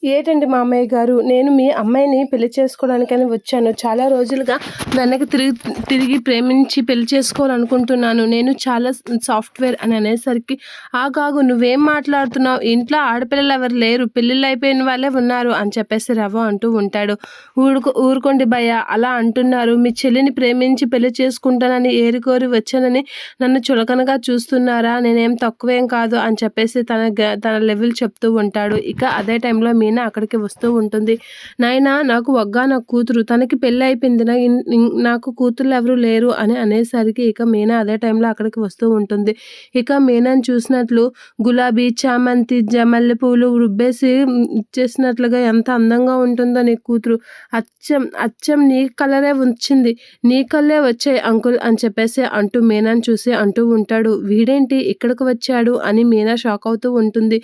ఏటండి మామయ్య గారు, నేను మీ అమ్మాయిని పెళ్లి చేసుకోవడానికని వచ్చాను. చాలా రోజులుగా వెనక్కి తిరిగి ప్రేమించి పెళ్లి చేసుకోవాలనుకుంటున్నాను. నేను చాలా సాఫ్ట్వేర్ అని అనేసరికి, ఆగాగు నువ్వేం మాట్లాడుతున్నావు, ఇంట్లో ఆడపిల్లలు ఎవరు లేరు, పెళ్ళిళ్ళు అయిపోయిన వాళ్ళే ఉన్నారు అని చెప్పేసి రవ అంటూ ఉంటాడు. ఊరుకోండి భయ్య, అలా అంటున్నారు. మీ చెల్లిని ప్రేమించి పెళ్లి చేసుకుంటానని ఏరికోరి వచ్చానని నన్ను చులకనగా చూస్తున్నారా? నేనేం తక్కువేం కాదు అని చెప్పేసి తన లెవెల్ చెప్తూ ఉంటాడు. ఇక అదే టైంలో మీనా అక్కడికి వస్తూ ఉంటుంది. నాయనా, నాకు ఒక్కగానొక్క కూతురు, తనకి పెళ్ళి అయిపోయింది, నాకు కూతుర్లు ఎవరు లేరు అని అనేసరికి ఇక మీనా అదే టైంలో అక్కడికి వస్తూ ఉంటుంది. ఇక మీనాని చూసినట్లు గులాబీ, చామంతి, మల్లె పూలు రుబ్బేసి ఇచ్చేసినట్లుగా ఎంత అందంగా ఉంటుందో నీ కూతురు, అచ్చం నీ కలరే వచ్చింది, నీ కళ్ళే వచ్చాయి అంకుల్ అని చెప్పేసి అంటూ మీనాని చూసి అంటూ ఉంటాడు. వీడేంటి ఇక్కడికి వచ్చాడు అని మీనా షాక్ అవుతూ ఉంటుంది.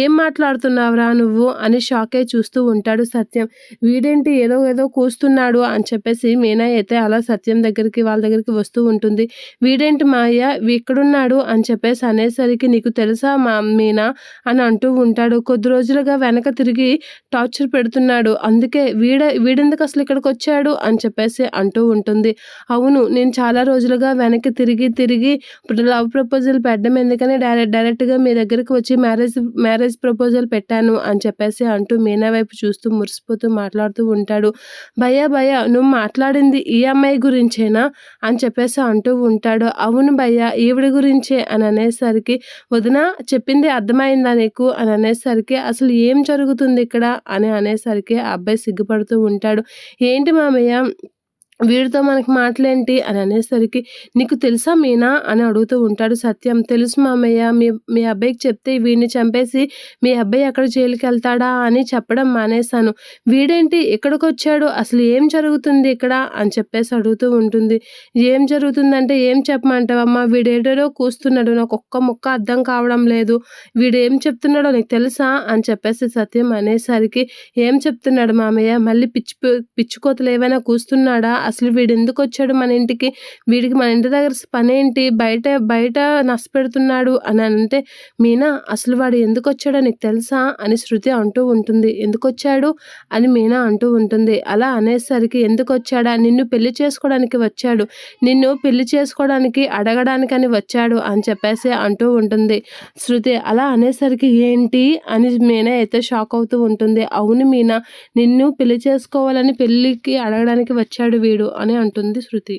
ఏం మాట్లాడుతున్నావురా నువ్వు అని షాక్ అయి చూస్తూ ఉంటాడు సత్యం. వీడేంటి ఏదో కూస్తున్నాడు అని చెప్పేసి మీనా అయితే అలా సత్యం దగ్గరికి వాళ్ళ దగ్గరికి వస్తూ ఉంటుంది. వీడేంటి మాయ ఇక్కడున్నాడు అని చెప్పేసి అనేసరికి, నీకు తెలుసా మీనా అని అంటూ ఉంటాడు. కొద్ది రోజులుగా వెనక తిరిగి టార్చర్ పెడుతున్నాడు, అందుకే వీడెందుకు అసలు ఇక్కడికి వచ్చాడు అని చెప్పేసి అంటూ ఉంటుంది. అవును, నేను చాలా రోజులుగా వెనక్కి తిరిగి ఇప్పుడు లవ్ ప్రపోజల్ పెట్టడం ఎందుకని డైరెక్ట్గా మీ దగ్గరికి వచ్చి మ్యారేజ్ ప్రపోజల్ పెట్టాను అని చెప్పేసి అంటూ మీనా వైపు చూస్తూ మురిసిపోతూ మాట్లాడుతూ ఉంటాడు. భయ్యా నువ్వు మాట్లాడింది ఈ అమ్మాయి గురించేనా అని చెప్పేసి అంటూ ఉంటాడు. అవును భయ్యా, ఈవిడ గురించే అని అనేసరికి, వదిన చెప్పింది అర్థమైందా నీకు అని అనేసరికి, అసలు ఏం జరుగుతుంది ఇక్కడ అని అనేసరికి ఆ అబ్బాయి సిగ్గుపడుతూ ఉంటాడు. ఏంటి మామయ్య, వీడితో మనకి మాటలేంటి అని అనేసరికి, నీకు తెలుసా మీనా అని అడుగుతూ ఉంటాడు సత్యం. తెలుసు మామయ్య, మీ అబ్బాయికి చెప్తే వీడిని చంపేసి మీ అబ్బాయి అక్కడ జైలుకి వెళ్తాడా అని చెప్పడం మానేశాను. వీడేంటి ఇక్కడికి వచ్చాడు, అసలు ఏం జరుగుతుంది ఇక్కడ అని చెప్పేసి అడుగుతూ ఉంటుంది. ఏం జరుగుతుందంటే ఏం చెప్పమంటావమ్మా, వీడేడో కూస్తున్నాడు, నాకు ఒక్క ముక్క అర్థం కావడం లేదు, వీడు ఏం చెప్తున్నాడో నీకు తెలుసా అని చెప్పేసి సత్యం అనేసరికి, ఏం చెప్తున్నాడు మామయ్య, మళ్ళీ పిచ్చుకోతలు ఏమైనా కూస్తున్నాడా, అసలు వీడు ఎందుకు వచ్చాడు మన ఇంటికి, వీడికి మన ఇంటి దగ్గర పనేంటి, బయట నష్టపెడుతున్నాడు అని అంటే, మీనా అసలు వాడు ఎందుకు వచ్చాడో నీకు తెలుసా అని శృతి అంటూ ఉంటుంది. ఎందుకు వచ్చాడు అని మీనా అంటూ ఉంటుంది. అలా అనేసరికి, ఎందుకు వచ్చాడా, నిన్ను పెళ్లి చేసుకోవడానికి వచ్చాడు, నిన్ను పెళ్లి చేసుకోవడానికి అడగడానికని వచ్చాడు అని చెప్పేసి అంటూ ఉంటుంది శృతి. అలా అనేసరికి, ఏంటి అని మీనా అయితే షాక్ అవుతూ ఉంటుంది. అవును మీనా, నిన్ను పెళ్లి చేసుకోవాలని పెళ్ళికి అడగడానికి వచ్చాడు వీడు అని అంటుంది శృతి.